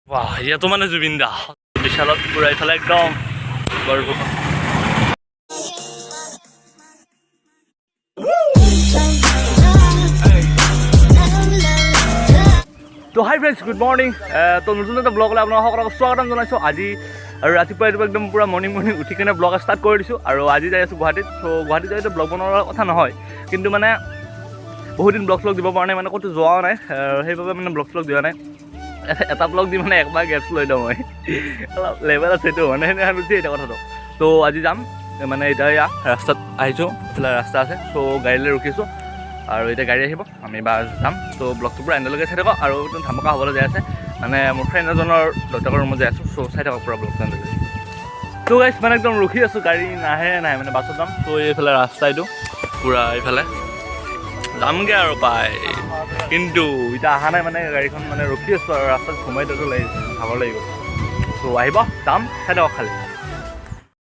বাহ ইয়াতো মানে জুবিন দা বিশালত পুৰা ইফালে একদম বৰপুখন তো হাই ফ্ৰেণ্ডছ গুড মৰ্নিং তো নতুন এটা ব্লগলৈ আপোনালোক সকলোকে স্বাগতম জনাইছোঁ আজি আৰু ৰাতিপুৱা একদম পুৰা মৰ্নিং উঠি কিনে ব্লগ ষ্টাৰ্ট কৰি দিছোঁ আৰু আজি যাই আছোঁ গুৱাহাটীত চ' গুৱাহাটীত যাই ব্লগ বনোৱাৰ কথা নহয় কিন্তু মানে বহুত দিন ব্লগ দিব পৰা নাই মানে ক'তো যোৱাও নাই সেইবাবে মানে ব্লগ দিয়া নাই এটা ব্লগ দি মানে একবাৰ গেপছ লৈ দিওঁ মই অলপ লেভেল আছেতো মানে সেনেকৈ নুঠি এতিয়া কথাটো তো আজি যাম মানে এতিয়া ইয়াত ৰাস্তাত আহিছোঁ এইফালে ৰাস্তা আছে চ' গাড়ীলৈ ৰখিছোঁ আৰু এতিয়া গাড়ী আহিব আমি বাছ যাম ত' ব্লগটো পুৰা এণ্ডলৈকে চাই থাকক আৰু একদম ধামাকা হ'বলৈ যাই আছে মানে মোৰ ফ্ৰেণ্ড এজনৰ দেউতাকৰ ৰুমত যাই আছোঁ চ' চাই থাকক পুৰা ব্লগটো এণ্ডলৈকে ত' গাইছ মানে একদম ৰখি আছোঁ গাড়ী নাহে মানে বাছত যাম ত' এইফালে ৰাস্তা এইটো পুৰা এইফালে যামগৈ আৰু পাই কিন্তু এতিয়া অহা নাই মানে গাড়ীখন মানে ৰখি আছোঁ আৰু ৰাস্তাত সোমাই দিয়াটো ভাগৰ লাগিব ত' আহিব যাম চাই থাকক খালি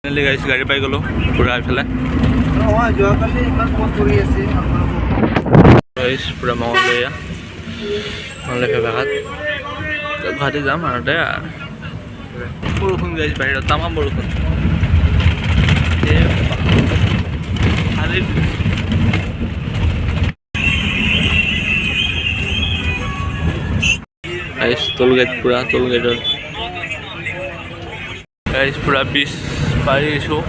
ফাইনেলি গাড়ী পাই গ'লোঁ পুৰা এইফালে পুৰা মঙলদৈয়া ভেগাত গুৱাহাটী যাম আৰু দে বৰষুণ গাইছ বাহিৰত তামাম বৰষুণ খালি টোল গেট পুৰা টোল গেটৰ গাইছ পুৰা বিচ পাৰিছোঁ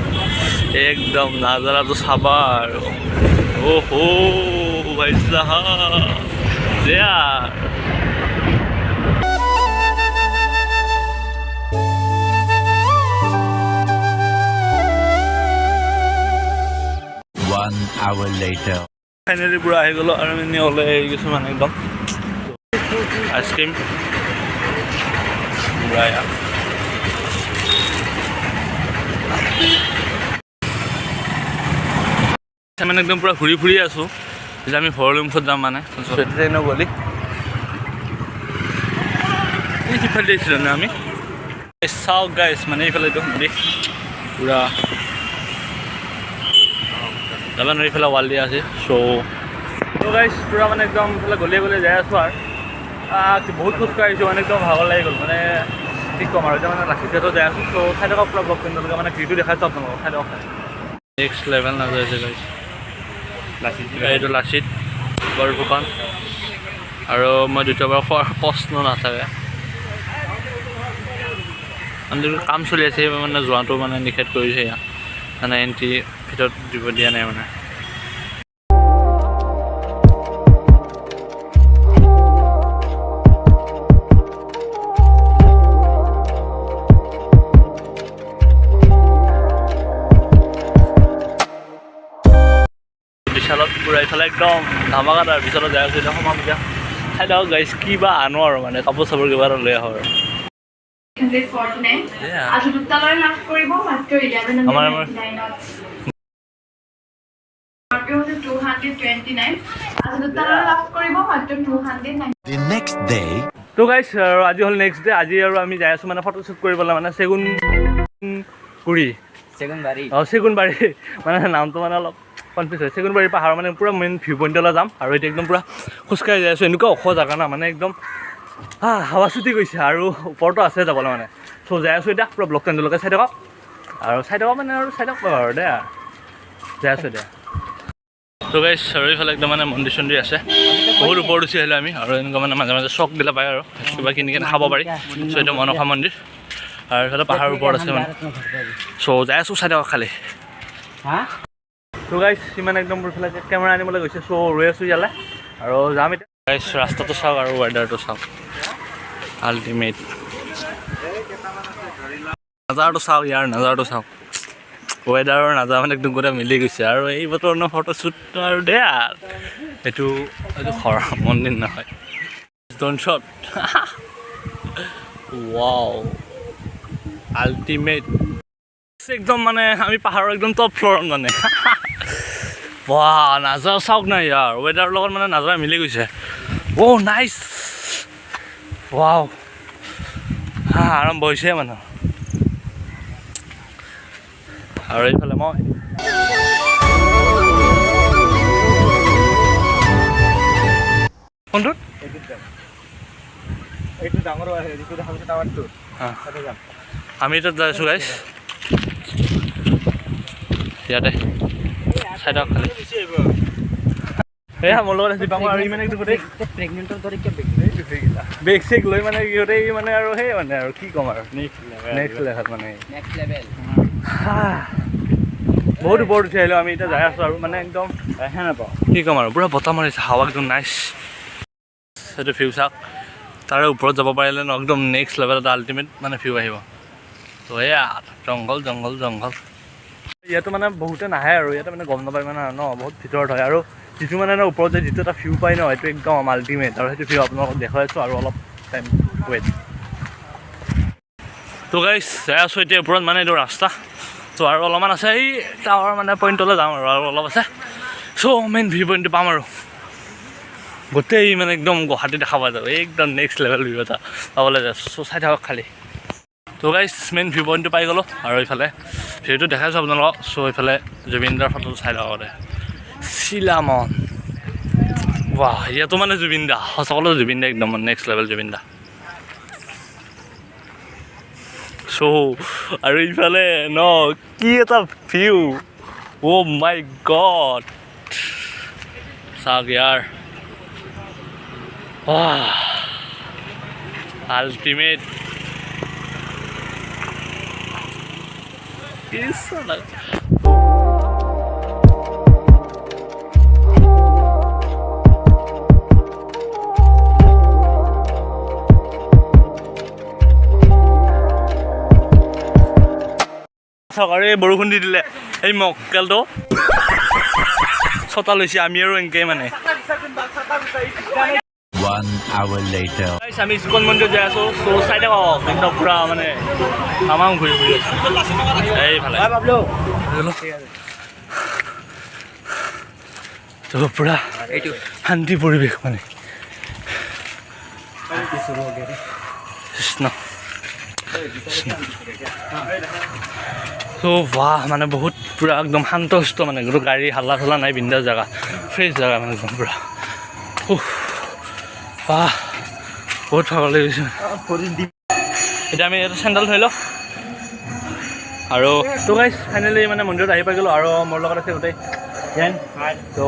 একদম নাজাৰাটো চাবা আৰু ওহো ভাই সাহাব यार One hour later. फाइनली पूरा आहि गलो और मैं ओले गेसु माने एकदम आइसक्रीम पूरा या মানে একদম পুৰা ঘূৰি আছো যে আমি ঘৰলৈ মুখত যাম মানে ট্ৰেইনৰ গলি এই সিফালে দিছিলোঁ না আমি চাওক গাইছ মানে এইফালে এইটো নদী পুৰা যাবা নদী এইফালে ৱাল দিয়া আছে চ' গাইছ পুৰা মানে একদম এইফালে গলিয়ে যাই আছোঁ আৰু বহুত খোজকাঢ়িছোঁ মানে একদম ভাগৰ লাগি গ'ল মানে কি ক'ম আৰু এতিয়া মানে লাচিত যাই আছোঁ চ' খাই থকা পুৰা ব্লগ কেন্দ্ৰলৈকে মানে ভিডিঅ'টো দেখাইছোঁ আপোনালোকক খাই থকা নেক্সট লেভেল নাযায় আছে গাইছ এইটো লাচিত বৰপুখন আৰু মই দুটাবাৰ প্ৰশ্ন নাথাকে কাম চলি আছে সেইবাবে মানে যোৱাটো মানে নিষেধ কৰিছে ইয়াত মানে এণ্ট্ৰি ভিতৰত দিব দিয়া নাই মানে বিশালত পুৰা এইফালে একদম ধামাকা তাৰ বিশালত যাই আছোঁ এতিয়া সোমাম এতিয়া খাই দিয়ক গাইছ কিবা আনো আৰু মানে কাপোৰ চাপোৰ কিবা এটা লৈ আহোঁ আৰু তো গাইছ আৰু আজি হ'ল নেক্সট ডে আজি আৰু আমি যাই আছোঁ মানে ফটোশ্বুট কৰিবলৈ মানে চেগুনবাৰী মানে নামটো মানে অলপ কনফিউজ হয় চেগুনবাৰী পাহাৰ মানে পুৰা মেইন ভিউ পইণ্টলৈ যাম আৰু এতিয়া একদম পুৰা খোজকাঢ়ি যাই আছোঁ এনেকুৱা ওখ জেগা না মানে একদম হাৱা চুটি গৈছে আৰু ওপৰতো আছে যাবলৈ মানে চ' যাই আছোঁ এতিয়া পুৰা ব্লগ টেণ্ডলৈকে চাই থাকক আৰু চাই থাকক মানে আৰু চাই থাকক আৰু দে যাই আছোঁ এতিয়া ত' গাইছ চাৰিওফালে একদম মানে মন্দিৰ চন্দিৰ আছে বহুত ওপৰত উঠি আহিলোঁ আমি আৰু এনেকুৱা মানে মাজে মাজে চক দিলে পায় আৰু কিবা কিনি কিনে খাব পাৰি চ' এইটো মনসা মন্দিৰ আৰু এইফালে পাহাৰৰ ওপৰত আছে মানে চ' যাই আছোঁ চাই থাকক খালি ত' গাইছ ইমান একদম এইফালে কেমেৰা আনিবলৈ গৈছে চ' ৰৈ আছোঁ ইয়ালৈ আৰু যাম এতিয়া গাইছ ৰাস্তাটো চাওক আৰু ৱেডাৰটো চাওক আল্টিমেট নাজাৰটো চাওক ইয়াৰ নাজাৰটো চাওক ৱেডাৰৰ নাজাৰ মানে একদম গোটেই মিলি গৈছে আৰু এই বতৰৰ ফটোশ্বুট আৰু দে এইটো ঘৰ মন্দিৰ নহয় ড'ন্ট শ্বট ৱাও আল্টিমেট একদম মানে আমি পাহাৰৰ একদম টপ ফ্ল'ৰত মানে বাহ নাজাৰা চাওক নাই ইয়াৰ ৱেডাৰৰ লগত মানে নাজাৰা মিলি গৈছে অ' নাইচ ৱাও আৰম্ভ হৈছে মানুহ আৰু এইফালে মই কোনটোত এইটো ডাঙৰ হেৰিটো দেখা পাইছে টাৱাৰটো তাতে যাম আমি এতিয়া যাইছোঁ গাইছ ইয়াতে চাইডক খালি এয়া মোৰ লগত আছে দীপাংকৰ আৰু ইমানে গোটেই প্ৰেগনেণ্টৰ দৰে কিয় বেগ চেগ লৈ মানে গোটেই মানে আৰু সেই মানে আৰু কি ক'ম আৰু নেক্সট লেভেল মানে বহুত ওপৰত উঠি আহিলোঁ আমি এতিয়া যাই আছোঁ আৰু মানে একদম হে নাপাওঁ কি ক'ম আৰু পূৰা বতাহ মাৰিছে হাৱা একদম নাইচ সেইটো ভিউ চাওক তাৰে ওপৰত যাব পাৰিলে ন একদম নেক্সট লেভেল এটা আল্টিমেট মানে ভিউ আহিব তো এয়া জংঘল জংঘল জংঘল ইয়াতো মানে বহুতে নাহে আৰু ইয়াতে মানে গম নাপায় মানে ন বহুত ভিতৰত হয় আৰু যিটো মানে ন ওপৰত যে যিটো এটা ভিউ পায় ন সেইটো একদম আল্টিমেট আৰু সেইটো ভিউ আপোনালোকক দেখুৱাই আছোঁ আৰু অলপ টাইম ৱেইট তো গাইছ যাই আছোঁ এতিয়া ওপৰত মানে এইটো ৰাস্তা তো আৰু অলপমান আছে এই টাৱাৰ মানে পইণ্টলৈ যাম আৰু অলপ আছে চ' মেইন ভিউ পইণ্টটো পাম আৰু গোটেই মানে একদম গুৱাহাটী দেখা পোৱা যাব একদম নেক্সট লেভেল ভিউ এটা পাবলৈ যায় চ' চাই থাকক খালি তো গাইছ মেইন ভিউ পইণ্টটো পাই গ'লোঁ আৰু এইফালে ভিউটো দেখাইছোঁ আপোনালোকক চ' এইফালে জুবিনদাৰ ফটোটো চাই লওক আগতে শিলামন বাহ ইয়াতো মানে জুবিন দা সঁচাকৈ জুবিন দা একদম নেক্সট লেভেল জুবিন দা চ' আৰু ইফালে ন কি এটা ভিউ অ' মাই গড চাওক ইয়াৰ আল্টিমেট চৰকাৰে বৰষুণ দি দিলে এই মক্কেলটো ছটা লৈছে আমি আৰু এনেকৈ মানে 1 hour later. আমি ইস্কন মন্দিৰত যাই আছোঁ চ' চাই থাকক একদম পূৰা মানে আমাক ঘূৰি ঘূৰি এইফালে ত' পূৰা এইটো শান্তি পৰিৱেশ মানে কৃষ্ণ ত' বাহ মানে বহুত পূৰা একদম শান্তষ্ট মানে গোটেই গাড়ী হাল্লা চাল্লা নাই বিন্দাছ জেগা ফ্ৰেছ জেগা মানে একদম পূৰা বাহ বহুত ভাগৰ লাগিছে এতিয়া আমি এটা চেণ্ডেল থৈ লওঁ আৰু তো গাইছ ফাইনেলি মানে মন্দিৰত আহি পাই গ'লোঁ আৰু মোৰ লগত আছে গোটেই ফ্ৰেণ্ড তো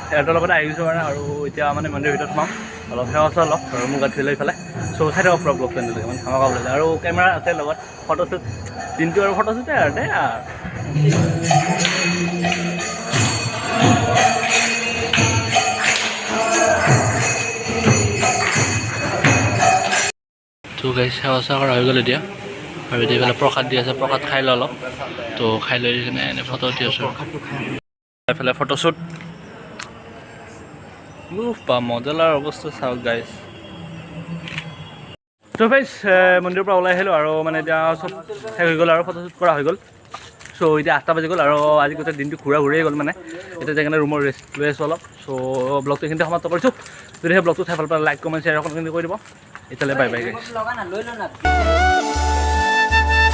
সিহঁতৰ লগতে আহিছোঁ মানে আৰু এতিয়া মানে মন্দিৰৰ ভিতৰত সোমাম অলপ সেৱা চেৱা লওক আৰু মোক গাঁঠি লৈ পেলাই চ' চাই থাকক পুৰা ব্লগ চেনেললৈকে মানে ধামাকা ওলাইছে আৰু কেমেৰা আছে লগত ফটোশ্বুট দিনটো আৰু ফটোশ্বুটে আৰু দে তো গাইছ সেৱা চেৱা কৰা হৈ গ'ল এতিয়া আৰু এতিয়া এইফালে প্ৰসাদ দি আছে প্ৰসাদ খাই লওঁ অলপ তো খাই লৈ কিনে এনেই ফটো উঠি আছোঁ এইফালে ফটোশ্বুট বা মডেলাৰ অৱস্থা চাওক গাইছ তো গাইছ মন্দিৰৰ পৰা ওলাই আহিলোঁ আৰু মানে এতিয়া চব শেষ হৈ গ'ল আৰু ফটোশ্বুট কৰা হৈ গ'ল চ' এতিয়া 8টা বাজি গ'ল আৰু আজি গোটেই দিনটো ঘূৰিয়ে গ'ল মানে এতিয়া যাই কিনে ৰুমৰ ৰেষ্ট লৈ আছোঁ অলপ চ' ব্লগটো এইখিনিতে সমাপ্ত কৰিছোঁ যদি সেই ব্লগটো চাই ভাল পালে লাইক কমেণ্ট শ্বেয়াৰ সকলোখিনি কৰি দিব এতিয়ালৈ বাই বাই গাইছ